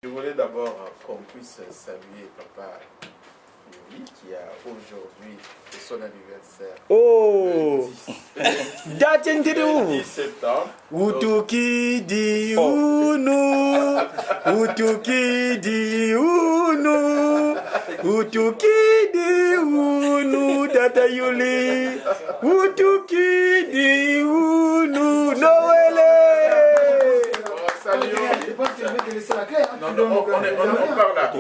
Je voulais d'abord qu'on puisse saluer Papa Yuri qui a aujourd'hui son anniversaire. Oh, le 10 septembre. Utuki di unu, Utuki di unu, Utuki di unu, Tata Yuli, Utuki di unu, Noël. Non, on parle là. Je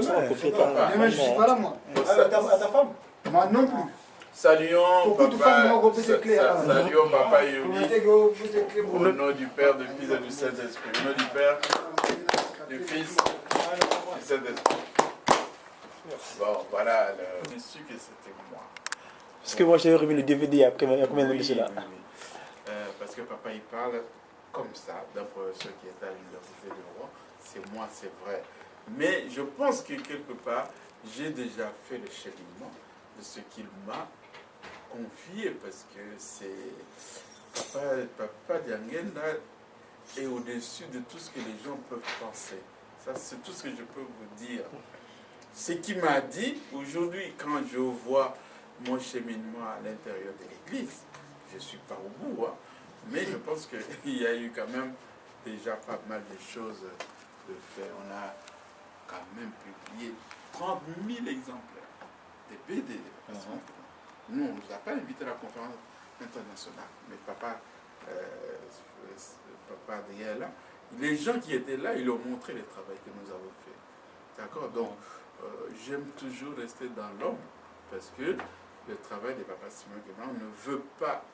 ne suis pas là, moi. À ta femme? Moi non plus. Saluons Papa, saluons Papa Yuri, au nom du Père, du Fils et du Saint-Esprit. Au nom du Père, du Fils et du Saint-Esprit. Bon, voilà, je suis sûr que c'était moi. Parce que moi j'ai remis le DVD il y a combien de cela? Parce que Papa il parle comme ça, d'après ceux qui étaient à l'université de Rouen. C'est moi, c'est vrai. Mais je pense que quelque part, j'ai déjà fait le cheminement de ce qu'il m'a confié, parce que c'est Papa Diangenda est au-dessus de tout ce que les gens peuvent penser. Ça, c'est tout ce que je peux vous dire. Ce qu'il m'a dit, aujourd'hui, quand je vois mon cheminement à l'intérieur de l'Église, je ne suis pas au bout, hein, mais je pense qu'il y a eu quand même déjà pas mal de choses de faire. On a quand même publié 30 000 exemplaires des BD. Nous, on ne nous a pas invité à la conférence internationale, mais Papa derrière là, les gens qui étaient là, ils ont montré le travail que nous avons fait. D'accord? Donc, j'aime toujours rester dans l'ombre, parce que le travail de Papa Simon Guéman ne veut pas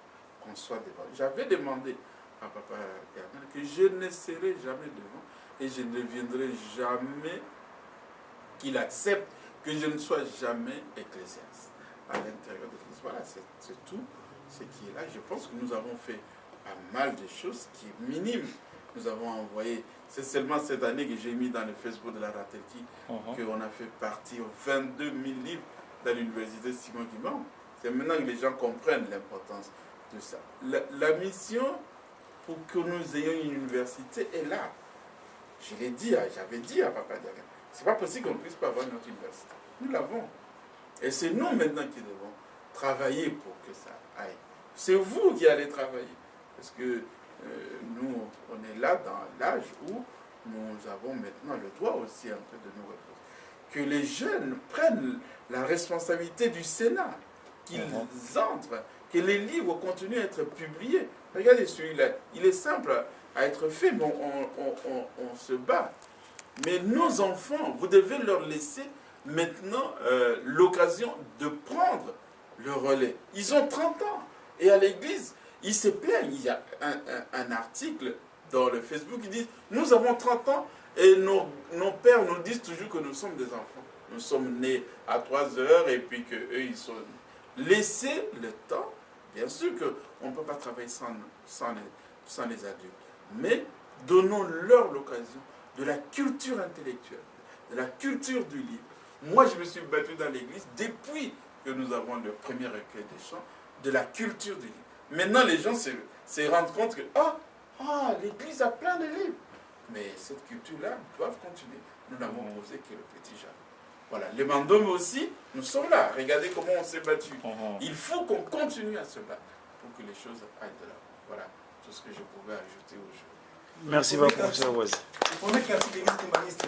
qu'on soit devant. J'avais demandé à Papa Bernard que je ne serai jamais devant et je ne viendrai jamais qu'il accepte que je ne sois jamais ecclésiaste à l'intérieur de l'Église. Voilà, c'est tout ce qui est là. Je pense que nous avons fait pas mal de choses qui est minime. Nous avons envoyé, c'est seulement cette année que j'ai mis dans le Facebook de la Ratelki qu'on a fait partir 22 000 livres dans l'université Simon Guimard. C'est maintenant que les gens comprennent l'importance de ça. La mission pour que nous ayons une université est là. Je l'ai dit, j'avais dit à Papa Diaga, c'est pas possible qu'on ne puisse pas avoir notre université. Nous l'avons. Et c'est nous maintenant qui devons travailler pour que ça aille. C'est vous qui allez travailler. Parce que nous, on est là dans l'âge où nous avons maintenant le droit aussi un peu de nous reposer. Que les jeunes prennent la responsabilité du Sénat, qu'ils entrent, que les livres continuent à être publiés. Regardez celui-là, il est simple à être fait, mais on se bat. Mais nos enfants, vous devez leur laisser maintenant l'occasion de prendre le relais. Ils ont 30 ans. Et à l'église, ils se plaignent. Il y a un article dans le Facebook qui dit « Nous avons 30 ans et nos pères nous disent toujours que nous sommes des enfants. Nous sommes nés à 3 heures et puis qu'eux, ils sont... » Laissez le temps. Bien sûr qu'on ne peut pas travailler sans les adultes. Mais donnons-leur l'occasion de la culture intellectuelle, de la culture du livre. Moi, je me suis battu dans l'église depuis que nous avons le premier recueil des chants, de la culture du livre. Maintenant, les gens se rendent compte que l'église a plein de livres. Mais cette culture-là doit continuer. Nous n'avons posé que le petit jardin. Voilà, les Mandom aussi, nous sommes là. Regardez comment on s'est battu. Il faut qu'on continue à se battre pour que les choses aillent de là. Voilà tout ce que je pouvais ajouter aujourd'hui. Merci beaucoup, M. Waz. Le premier quartier d'église humaniste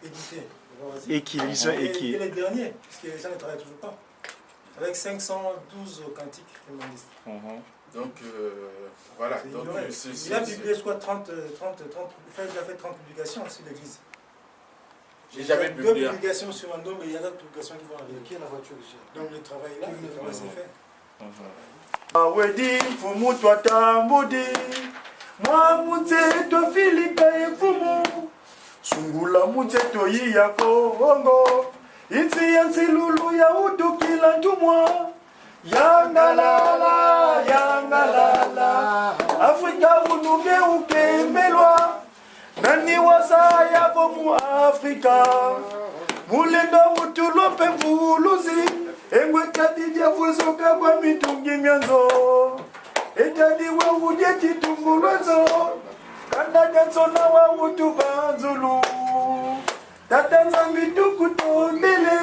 édité. Et les derniers, puisque les gens ne travaillent toujours pas. Avec 512 cantiques humanistes. Donc, voilà. Donc, il a publié, je crois, 30 publications sur l'église. J'ai jamais publié. 2 publications sur Mandom, mais il y a d'autres publications qui vont arriver. Qui est la voiture ici? Donc, le travail là, le travail s'est fait. Awedi fumu twatambudi mwamuzeto filika efumu sungula muzeto yiyako ongo insi yansilulu ya utukila ntumwa yangalala Afrika unuge ukembelwa nani wasaya mu Afrika mulendo utulope mvuluzi engwe kadija vuzuka kwa mitungi myanzo etadi we uje kitungulwazo Kanda jansona wa utu banzulu. Tata nzambi tukutondele.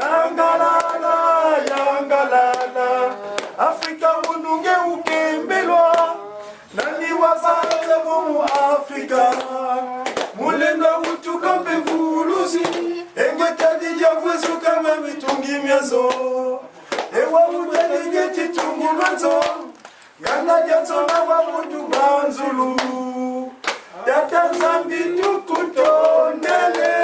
Yangalala, yangalala. Afrika ununge ukembelwa. Nani wazaze vumu Afrika. Mulenga utu kampe vuluzi. Engekadi ya vwezu kama mitungi miazo. Ewa udele ngeti tungi mwanzo. Yanga jansona wa utu banzulu. Tata nzambi tukutondele.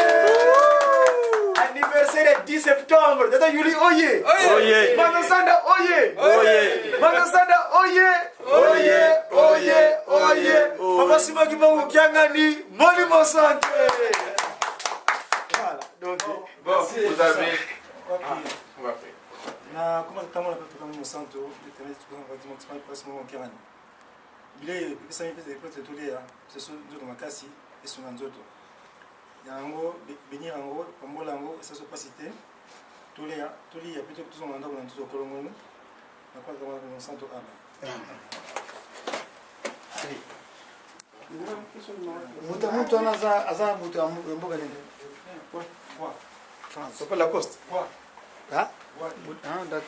Anniversaire 10 septembre. Tata Yuli oye. Oye. Manasanda oye. Oye. Manasanda oye. Oye. Oye. Oye. Papa Simaki Bangu Kiangani. Molimo Santé. Voilà. Donc, Bon, vous avez... Ok. On va faire. Na kama kama na mu santo de tenir tout en bâtiment qui passe mon kirani. Bile pesa mi pesa ikote tolea seso nzoto makasi esu na nzoto. Yango benir yango pambola yango seso pasite tolea toli ya plutôt tout manda na tout kolongono. Na kwa kama mu santo aba. Mutu anaza mutu mboga nini? Kwa. France. C'est pas la coste. Quoi? Ah, d'accord.